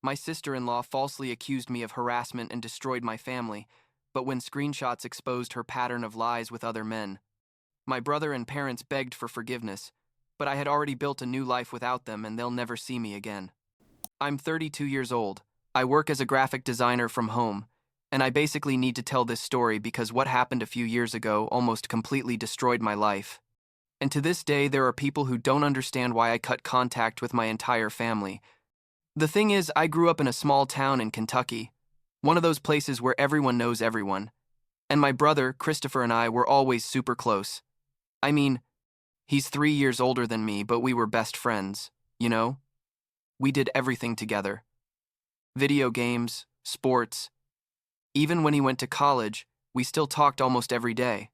My sister-in-law falsely accused me of harassment and destroyed my family, but when screenshots exposed her pattern of lies with other men, my brother and parents begged for forgiveness, but I had already built a new life without them and they'll never see me again. I'm 32 years old. I work as a graphic designer from home, and I basically need to tell this story because what happened a few years ago almost completely destroyed my life. And to this day, there are people who don't understand why I cut contact with my entire family. The thing is, I grew up in a small town in Kentucky, one of those places where everyone knows everyone. And my brother, Christopher, and I were always super close. I mean, he's 3 years older than me, but we were best friends, you know? We did everything together. Video games, sports. Even when he went to college, we still talked almost every day.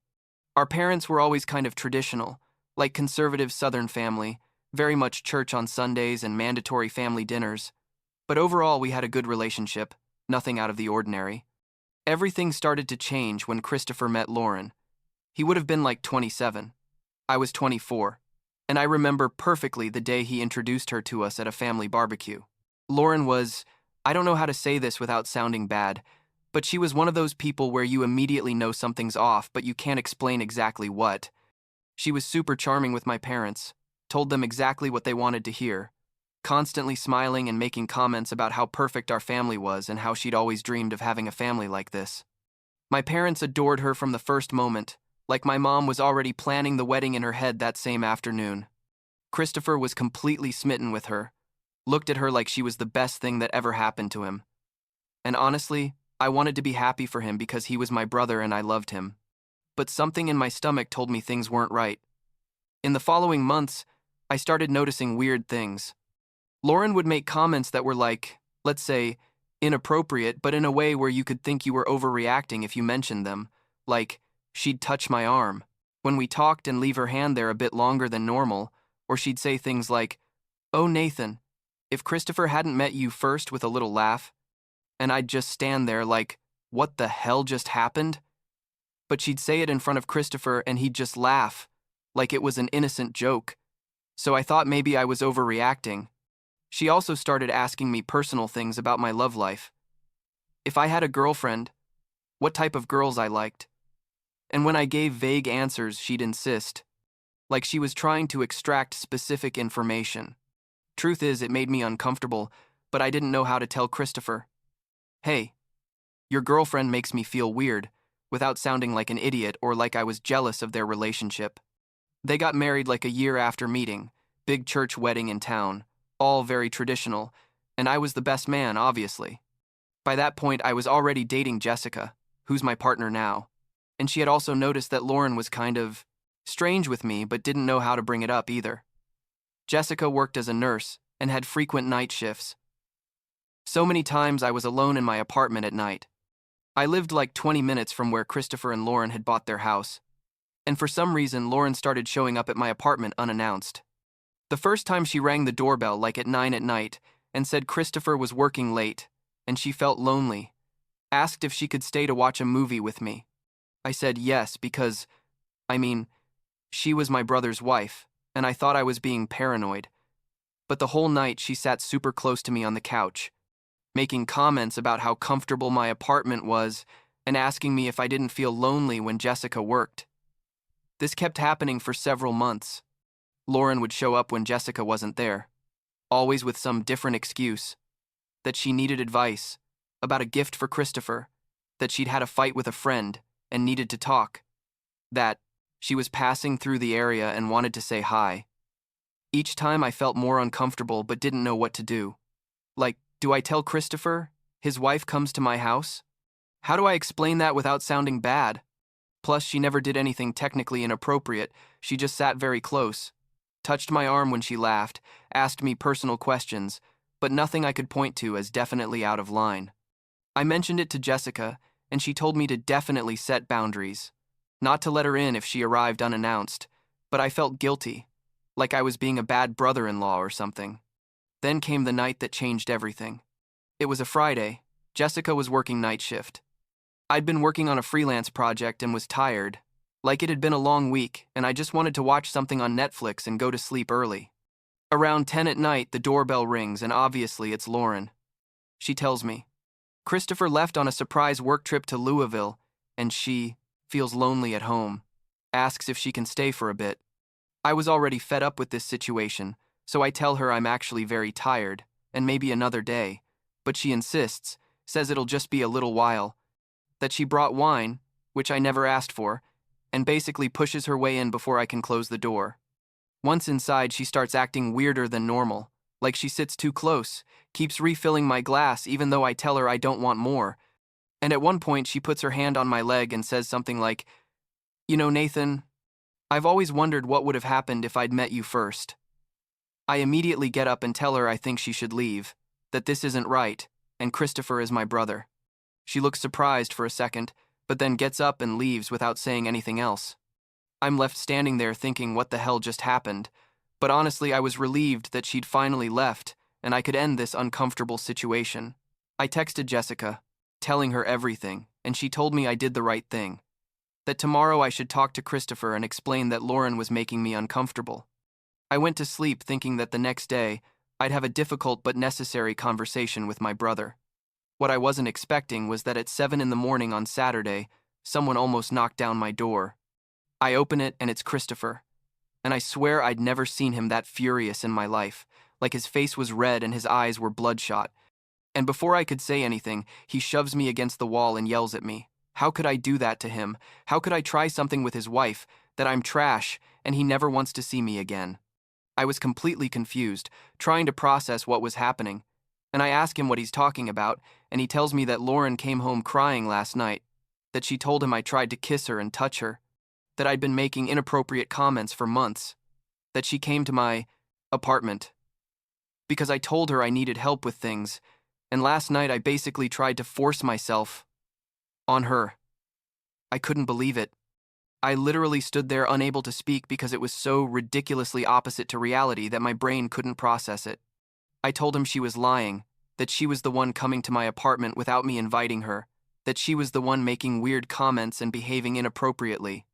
Our parents were always kind of traditional, like conservative Southern family, very much church on Sundays and mandatory family dinners. But overall, we had a good relationship, nothing out of the ordinary. Everything started to change when Christopher met Lauren. He would have been like 27. I was 24. And I remember perfectly the day he introduced her to us at a family barbecue. Lauren was, I don't know how to say this without sounding bad, but she was one of those people where you immediately know something's off, but you can't explain exactly what. She was super charming with my parents, told them exactly what they wanted to hear, constantly smiling and making comments about how perfect our family was and how she'd always dreamed of having a family like this. My parents adored her from the first moment, like my mom was already planning the wedding in her head that same afternoon. Christopher was completely smitten with her, looked at her like she was the best thing that ever happened to him. And honestly, I wanted to be happy for him because he was my brother and I loved him. But something in my stomach told me things weren't right. In the following months, I started noticing weird things. Lauren would make comments that were like, let's say, inappropriate, but in a way where you could think you were overreacting if you mentioned them, like, she'd touch my arm when we talked and leave her hand there a bit longer than normal, or she'd say things like, "Oh, Nathan, if Christopher hadn't met you first," with a little laugh, and I'd just stand there like, what the hell just happened? But she'd say it in front of Christopher and he'd just laugh, like it was an innocent joke. So I thought maybe I was overreacting. She also started asking me personal things about my love life. If I had a girlfriend, what type of girls I liked. And when I gave vague answers, she'd insist, like she was trying to extract specific information. Truth is, it made me uncomfortable, but I didn't know how to tell Christopher. Hey, your girlfriend makes me feel weird, without sounding like an idiot or like I was jealous of their relationship. They got married like a year after meeting, big church wedding in town, all very traditional, and I was the best man, obviously. By that point, I was already dating Jessica, who's my partner now. And she had also noticed that Lauren was kind of strange with me, but didn't know how to bring it up either. Jessica worked as a nurse and had frequent night shifts. So many times I was alone in my apartment at night. I lived like 20 minutes from where Christopher and Lauren had bought their house. And for some reason, Lauren started showing up at my apartment unannounced. The first time she rang the doorbell like at 9 at night and said Christopher was working late and she felt lonely, asked if she could stay to watch a movie with me. I said yes because, she was my brother's wife, and I thought I was being paranoid. But the whole night she sat super close to me on the couch, making comments about how comfortable my apartment was and asking me if I didn't feel lonely when Jessica worked. This kept happening for several months. Lauren would show up when Jessica wasn't there, always with some different excuse, that she needed advice, about a gift for Christopher, that she'd had a fight with a friend and needed to talk, that she was passing through the area and wanted to say hi. Each time I felt more uncomfortable but didn't know what to do. Like, do I tell Christopher? His wife comes to my house? How do I explain that without sounding bad? Plus, she never did anything technically inappropriate. She just sat very close, touched my arm when she laughed, asked me personal questions, but nothing I could point to as definitely out of line. I mentioned it to Jessica, and she told me to definitely set boundaries, not to let her in if she arrived unannounced, but I felt guilty, like I was being a bad brother-in-law or something. Then came the night that changed everything. It was a Friday. Jessica was working night shift. I'd been working on a freelance project and was tired, like it had been a long week, and I just wanted to watch something on Netflix and go to sleep early. Around 10 at night, the doorbell rings, and obviously it's Lauren. She tells me. Christopher left on a surprise work trip to Louisville, and she feels lonely at home. Asks if she can stay for a bit. I was already fed up with this situation, so I tell her I'm actually very tired, and maybe another day, but she insists, says it'll just be a little while, that she brought wine, which I never asked for, and basically pushes her way in before I can close the door. Once inside, she starts acting weirder than normal, like she sits too close, keeps refilling my glass even though I tell her I don't want more, and at one point she puts her hand on my leg and says something like, "You know, Nathan, I've always wondered what would have happened if I'd met you first." I immediately get up and tell her I think she should leave, that this isn't right, and Christopher is my brother. She looks surprised for a second, but then gets up and leaves without saying anything else. I'm left standing there thinking what the hell just happened, but honestly I was relieved that she'd finally left and I could end this uncomfortable situation. I texted Jessica, telling her everything, and she told me I did the right thing. That tomorrow I should talk to Christopher and explain that Lauren was making me uncomfortable. I went to sleep thinking that the next day I'd have a difficult but necessary conversation with my brother. What I wasn't expecting was that at 7 in the morning on Saturday, someone almost knocked down my door. I open it and it's Christopher, and I swear I'd never seen him that furious in my life, like his face was red and his eyes were bloodshot. And before I could say anything, he shoves me against the wall and yells at me. How could I do that to him? How could I try something with his wife, that I'm trash, and he never wants to see me again? I was completely confused, trying to process what was happening, and I ask him what he's talking about, and he tells me that Lauren came home crying last night, that she told him I tried to kiss her and touch her, that I'd been making inappropriate comments for months, that she came to my apartment because I told her I needed help with things, and last night I basically tried to force myself on her. I couldn't believe it. I literally stood there unable to speak because it was so ridiculously opposite to reality that my brain couldn't process it. I told him she was lying, that she was the one coming to my apartment without me inviting her, that she was the one making weird comments and behaving inappropriately.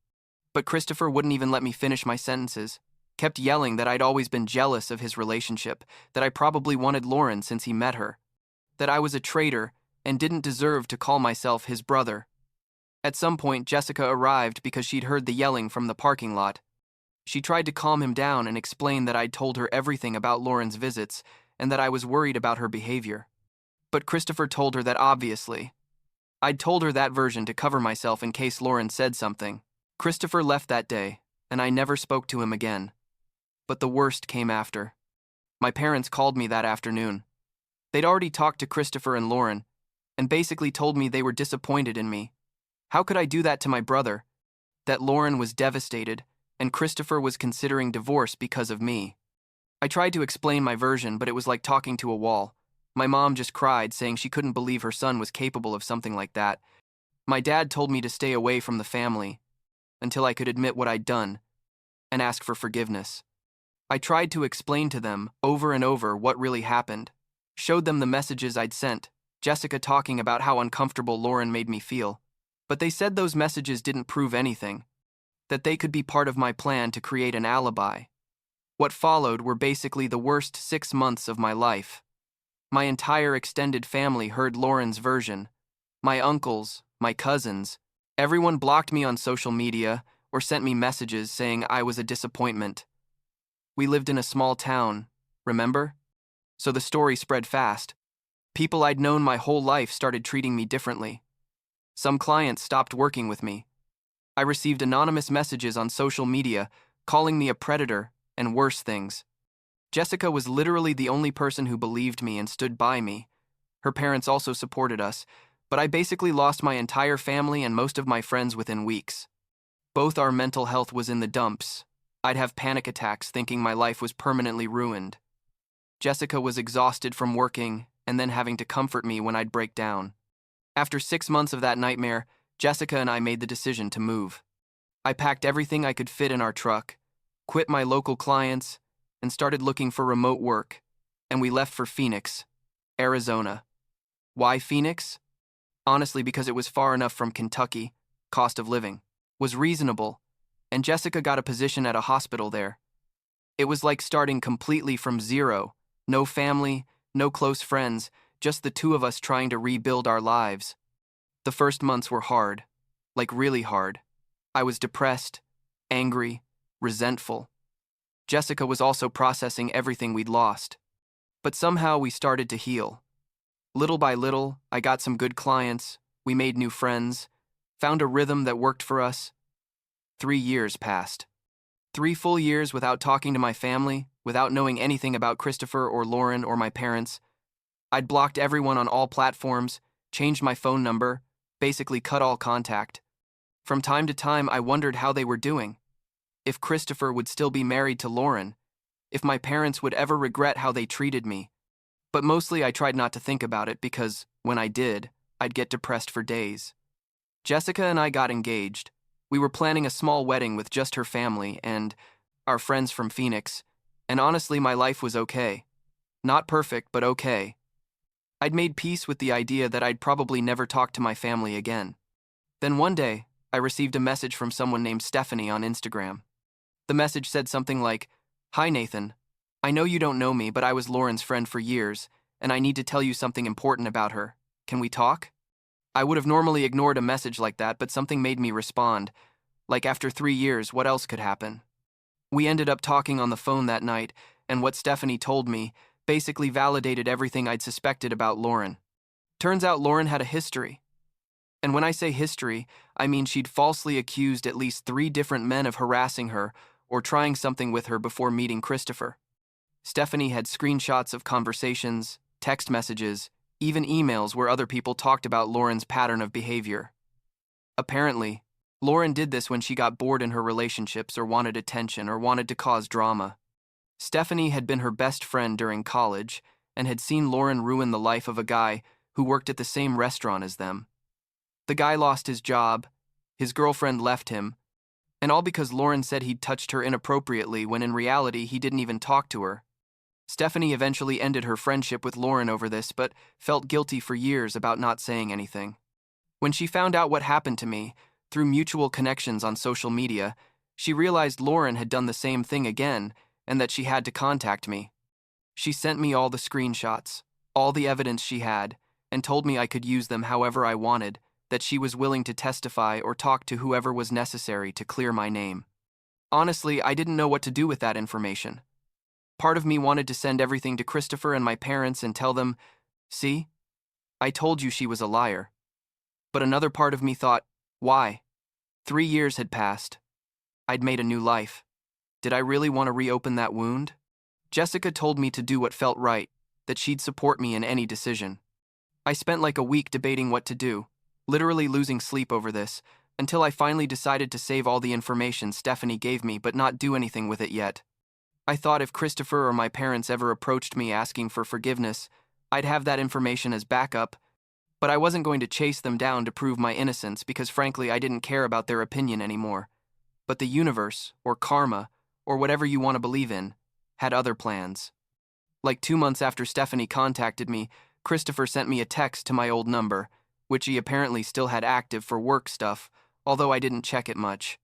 But Christopher wouldn't even let me finish my sentences, kept yelling that I'd always been jealous of his relationship, that I probably wanted Lauren since he met her, that I was a traitor and didn't deserve to call myself his brother. At some point, Jessica arrived because she'd heard the yelling from the parking lot. She tried to calm him down and explain that I'd told her everything about Lauren's visits and that I was worried about her behavior. But Christopher told her that obviously I'd told her that version to cover myself in case Lauren said something. Christopher left that day, and I never spoke to him again. But the worst came after. My parents called me that afternoon. They'd already talked to Christopher and Lauren, and basically told me they were disappointed in me. How could I do that to my brother? That Lauren was devastated, and Christopher was considering divorce because of me. I tried to explain my version, but it was like talking to a wall. My mom just cried, saying she couldn't believe her son was capable of something like that. My dad told me to stay away from the family until I could admit what I'd done and ask for forgiveness. I tried to explain to them over and over what really happened, showed them the messages I'd sent, Jessica talking about how uncomfortable Lauren made me feel. But they said those messages didn't prove anything, that they could be part of my plan to create an alibi. What followed were basically the worst 6 months of my life. My entire extended family heard Lauren's version. My uncles, my cousins, everyone blocked me on social media or sent me messages saying I was a disappointment. We lived in a small town, remember? So the story spread fast. People I'd known my whole life started treating me differently. Some clients stopped working with me. I received anonymous messages on social media calling me a predator and worse things. Jessica was literally the only person who believed me and stood by me. Her parents also supported us, but I basically lost my entire family and most of my friends within weeks. Both our mental health was in the dumps. I'd have panic attacks thinking my life was permanently ruined. Jessica was exhausted from working and then having to comfort me when I'd break down. After 6 months of that nightmare, Jessica and I made the decision to move. I packed everything I could fit in our truck, quit my local clients, and started looking for remote work, and we left for Phoenix, Arizona. Why Phoenix? Honestly, because it was far enough from Kentucky, cost of living was reasonable, and Jessica got a position at a hospital there. It was like starting completely from zero, no family, no close friends, just the two of us trying to rebuild our lives. The first months were hard, like really hard. I was depressed, angry, resentful. Jessica was also processing everything we'd lost. But somehow we started to heal. Little by little, I got some good clients, we made new friends, found a rhythm that worked for us. 3 years passed. 3 full years without talking to my family, without knowing anything about Christopher or Lauren or my parents. I'd blocked everyone on all platforms, changed my phone number, basically cut all contact. From time to time, I wondered how they were doing. If Christopher would still be married to Lauren, if my parents would ever regret how they treated me. But mostly I tried not to think about it because, when I did, I'd get depressed for days. Jessica and I got engaged. We were planning a small wedding with just her family and our friends from Phoenix, and honestly, my life was okay. Not perfect, but okay. I'd made peace with the idea that I'd probably never talk to my family again. Then one day, I received a message from someone named Stephanie on Instagram. The message said something like, "Hi Nathan, I know you don't know me, but I was Lauren's friend for years, and I need to tell you something important about her. Can we talk?" I would have normally ignored a message like that, but something made me respond. Like after 3 years, what else could happen? We ended up talking on the phone that night, and what Stephanie told me basically validated everything I'd suspected about Lauren. Turns out Lauren had a history. And when I say history, I mean she'd falsely accused at least 3 different men of harassing her or trying something with her before meeting Christopher. Stephanie had screenshots of conversations, text messages, even emails where other people talked about Lauren's pattern of behavior. Apparently, Lauren did this when she got bored in her relationships or wanted attention or wanted to cause drama. Stephanie had been her best friend during college and had seen Lauren ruin the life of a guy who worked at the same restaurant as them. The guy lost his job, his girlfriend left him, and all because Lauren said he'd touched her inappropriately when in reality he didn't even talk to her. Stephanie eventually ended her friendship with Lauren over this, but felt guilty for years about not saying anything. When she found out what happened to me, through mutual connections on social media, she realized Lauren had done the same thing again and that she had to contact me. She sent me all the screenshots, all the evidence she had, and told me I could use them however I wanted, that she was willing to testify or talk to whoever was necessary to clear my name. Honestly, I didn't know what to do with that information. Part of me wanted to send everything to Christopher and my parents and tell them, "See? I told you she was a liar." But another part of me thought, why? 3 years had passed. I'd made a new life. Did I really want to reopen that wound? Jessica told me to do what felt right, that she'd support me in any decision. I spent like a week debating what to do, literally losing sleep over this, until I finally decided to save all the information Stephanie gave me but not do anything with it yet. I thought if Christopher or my parents ever approached me asking for forgiveness, I'd have that information as backup, but I wasn't going to chase them down to prove my innocence because frankly I didn't care about their opinion anymore. But the universe, or karma, or whatever you want to believe in, had other plans. Like 2 months after Stephanie contacted me, Christopher sent me a text to my old number, which he apparently still had active for work stuff, although I didn't check it much.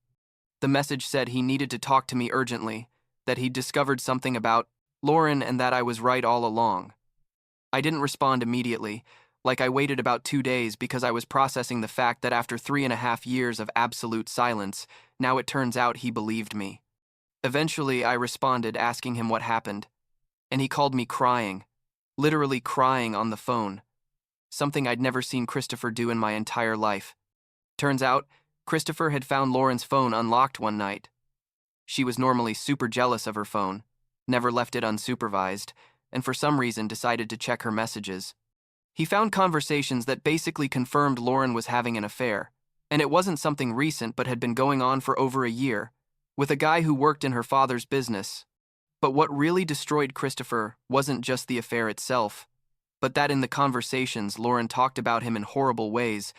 The message said he needed to talk to me urgently, that he'd discovered something about Lauren and that I was right all along. I didn't respond immediately, like I waited about 2 days because I was processing the fact that after 3.5 years of absolute silence, now it turns out he believed me. Eventually, I responded asking him what happened, and he called me crying, literally crying on the phone, something I'd never seen Christopher do in my entire life. Turns out, Christopher had found Lauren's phone unlocked one night. She was normally super jealous of her phone, never left it unsupervised, and for some reason decided to check her messages. He found conversations that basically confirmed Lauren was having an affair, and it wasn't something recent but had been going on for over a year, with a guy who worked in her father's business. But what really destroyed Christopher wasn't just the affair itself, but that in the conversations Lauren talked about him in horrible ways,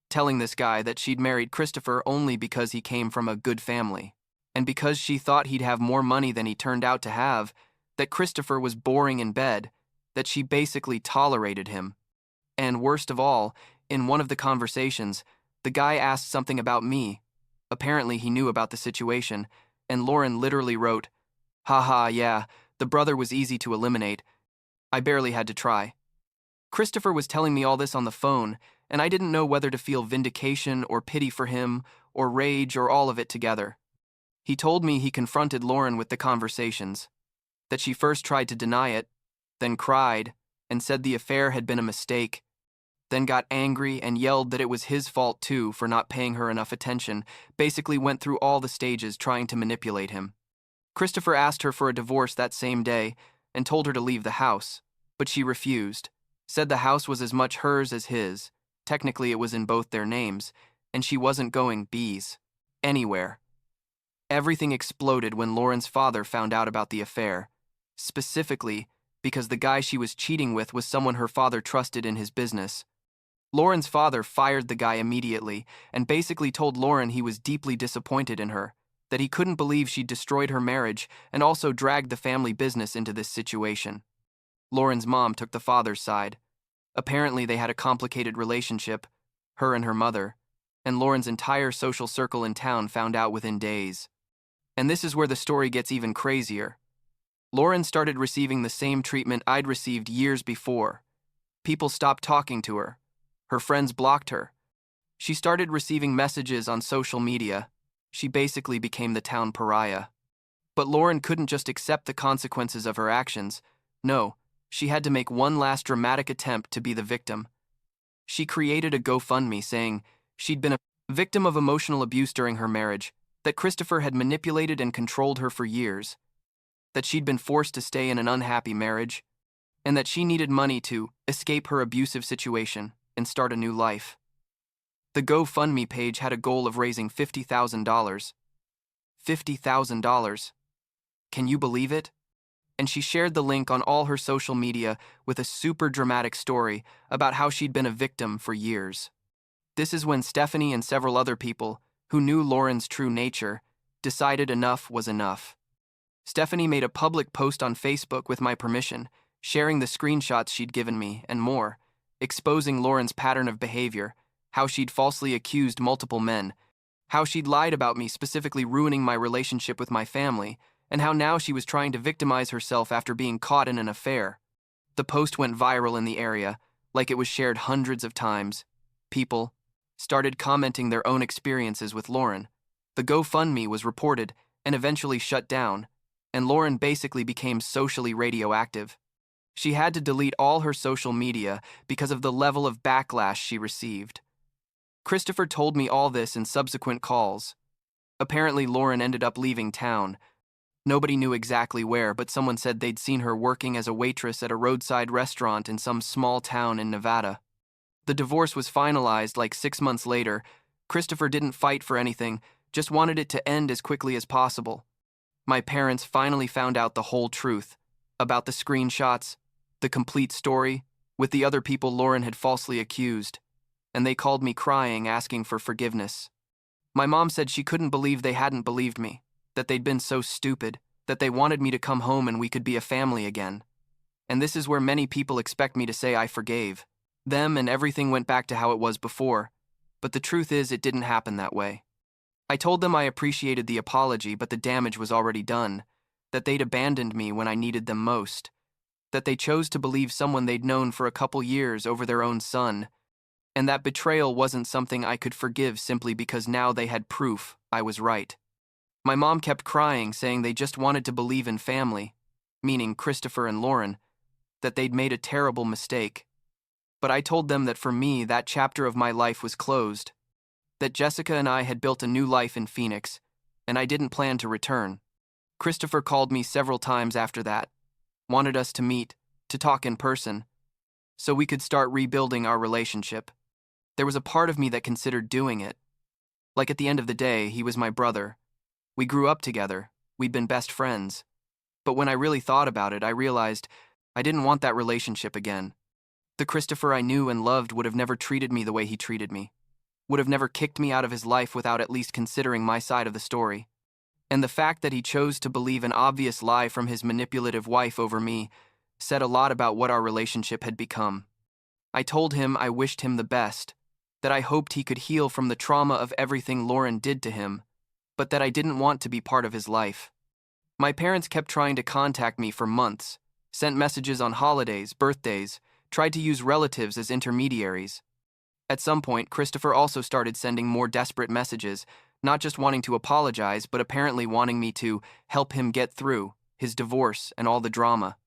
telling this guy that she'd married Christopher only because he came from a good family, and because she thought he'd have more money than he turned out to have, that Christopher was boring in bed, that she basically tolerated him. And worst of all, in one of the conversations, the guy asked something about me. Apparently he knew about the situation, and Lauren literally wrote, "Haha, yeah, the brother was easy to eliminate. I barely had to try." Christopher was telling me all this on the phone, and I didn't know whether to feel vindication or pity for him, or rage, or all of it together. He told me he confronted Lauren with the conversations, that she first tried to deny it, then cried, and said the affair had been a mistake, then got angry and yelled that it was his fault too for not paying her enough attention, basically went through all the stages trying to manipulate him. Christopher asked her for a divorce that same day and told her to leave the house, but she refused, said the house was as much hers as his, technically it was in both their names, and she wasn't going anywhere. Everything exploded when Lauren's father found out about the affair, specifically because the guy she was cheating with was someone her father trusted in his business. Lauren's father fired the guy immediately and basically told Lauren he was deeply disappointed in her, that he couldn't believe she'd destroyed her marriage and also dragged the family business into this situation. Lauren's mom took the father's side. Apparently they had a complicated relationship, her and her mother, and Lauren's entire social circle in town found out within days. And this is where the story gets even crazier. Lauren started receiving the same treatment I'd received years before. People stopped talking to her. Her friends blocked her. She started receiving messages on social media. She basically became the town pariah. But Lauren couldn't just accept the consequences of her actions. No, she had to make one last dramatic attempt to be the victim. She created a GoFundMe saying she'd been a victim of emotional abuse during her marriage, that Christopher had manipulated and controlled her for years, that she'd been forced to stay in an unhappy marriage, and that she needed money to escape her abusive situation and start a new life. The GoFundMe page had a goal of raising $50,000. $50,000. Can you believe it? And she shared the link on all her social media with a super dramatic story about how she'd been a victim for years. This is when Stephanie and several other people, who knew Lauren's true nature, decided enough was enough. Stephanie made a public post on Facebook with my permission, sharing the screenshots she'd given me and more, exposing Lauren's pattern of behavior, how she'd falsely accused multiple men, how she'd lied about me, specifically ruining my relationship with my family, and how now she was trying to victimize herself after being caught in an affair. The post went viral in the area, like it was shared hundreds of times. People started commenting their own experiences with Lauren. The GoFundMe was reported and eventually shut down, and Lauren basically became socially radioactive. She had to delete all her social media because of the level of backlash she received. Christopher told me all this in subsequent calls. Apparently, Lauren ended up leaving town. Nobody knew exactly where, but someone said they'd seen her working as a waitress at a roadside restaurant in some small town in Nevada. The divorce was finalized like 6 months later. Christopher didn't fight for anything, just wanted it to end as quickly as possible. My parents finally found out the whole truth about the screenshots, the complete story, with the other people Lauren had falsely accused, and they called me crying, asking for forgiveness. My mom said she couldn't believe they hadn't believed me, that they'd been so stupid, that they wanted me to come home and we could be a family again. And this is where many people expect me to say I forgave them and everything went back to how it was before, but the truth is it didn't happen that way. I told them I appreciated the apology, but the damage was already done, that they'd abandoned me when I needed them most, that they chose to believe someone they'd known for a couple years over their own son, and that betrayal wasn't something I could forgive simply because now they had proof I was right. My mom kept crying, saying they just wanted to believe in family, meaning Christopher and Lauren, that they'd made a terrible mistake. But I told them that for me, that chapter of my life was closed, that Jessica and I had built a new life in Phoenix, and I didn't plan to return. Christopher called me several times after that, wanted us to meet, to talk in person, so we could start rebuilding our relationship. There was a part of me that considered doing it. Like at the end of the day, he was my brother. We grew up together, we'd been best friends. But when I really thought about it, I realized I didn't want that relationship again. The Christopher I knew and loved would have never treated me the way he treated me, would have never kicked me out of his life without at least considering my side of the story. And the fact that he chose to believe an obvious lie from his manipulative wife over me said a lot about what our relationship had become. I told him I wished him the best, that I hoped he could heal from the trauma of everything Lauren did to him, but that I didn't want to be part of his life. My parents kept trying to contact me for months, sent messages on holidays, birthdays, tried to use relatives as intermediaries. At some point, Christopher also started sending more desperate messages, not just wanting to apologize, but apparently wanting me to help him get through his divorce and all the drama.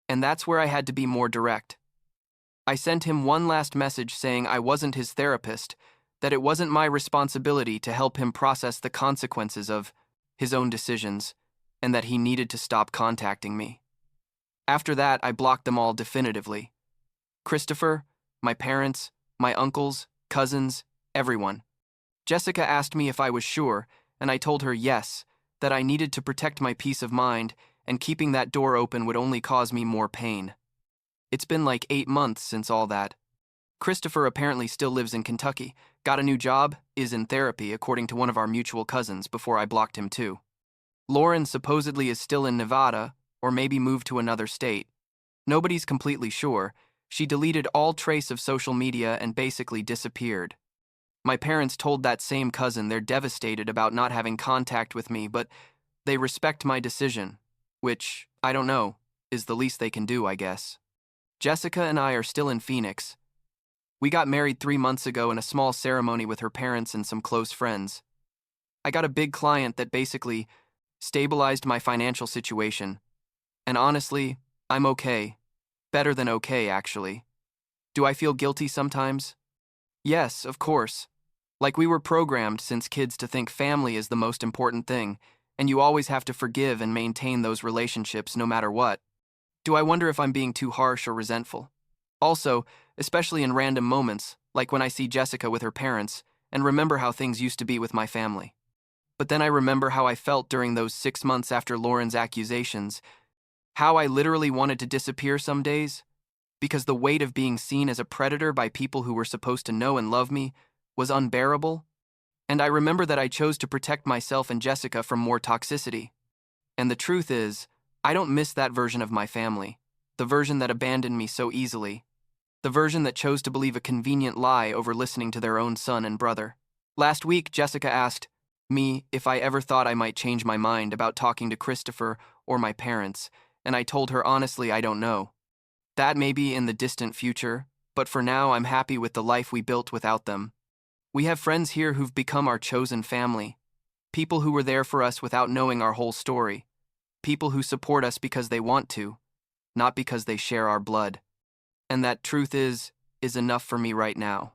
And that's where I had to be more direct. I sent him one last message saying I wasn't his therapist, that it wasn't my responsibility to help him process the consequences of his own decisions, and that he needed to stop contacting me. After that, I blocked them all definitively. Christopher, my parents, my uncles, cousins, everyone. Jessica asked me if I was sure, and I told her yes, that I needed to protect my peace of mind, and keeping that door open would only cause me more pain. It's been like 8 months since all that. Christopher apparently still lives in Kentucky, got a new job, is in therapy according to one of our mutual cousins before I blocked him too. Lauren supposedly is still in Nevada, or maybe moved to another state. Nobody's completely sure. She deleted all trace of social media and basically disappeared. My parents told that same cousin they're devastated about not having contact with me, but they respect my decision, which, I don't know, is the least they can do, I guess. Jessica and I are still in Phoenix. We got married 3 months ago in a small ceremony with her parents and some close friends. I got a big client that basically stabilized my financial situation. And honestly, I'm okay. Better than okay, actually. Do I feel guilty sometimes? Yes, of course. Like we were programmed since kids to think family is the most important thing, and you always have to forgive and maintain those relationships no matter what. Do I wonder if I'm being too harsh or resentful? Also, especially in random moments, like when I see Jessica with her parents, and remember how things used to be with my family. But then I remember how I felt during those 6 months after Lauren's accusations, how I literally wanted to disappear some days, because the weight of being seen as a predator by people who were supposed to know and love me was unbearable. And I remember that I chose to protect myself and Jessica from more toxicity. And the truth is, I don't miss that version of my family, the version that abandoned me so easily, the version that chose to believe a convenient lie over listening to their own son and brother. Last week, Jessica asked me if I ever thought I might change my mind about talking to Christopher or my parents, and I told her honestly I don't know. That may be in the distant future, but for now I'm happy with the life we built without them. We have friends here who've become our chosen family, people who were there for us without knowing our whole story, people who support us because they want to, not because they share our blood. And that truth is enough for me right now.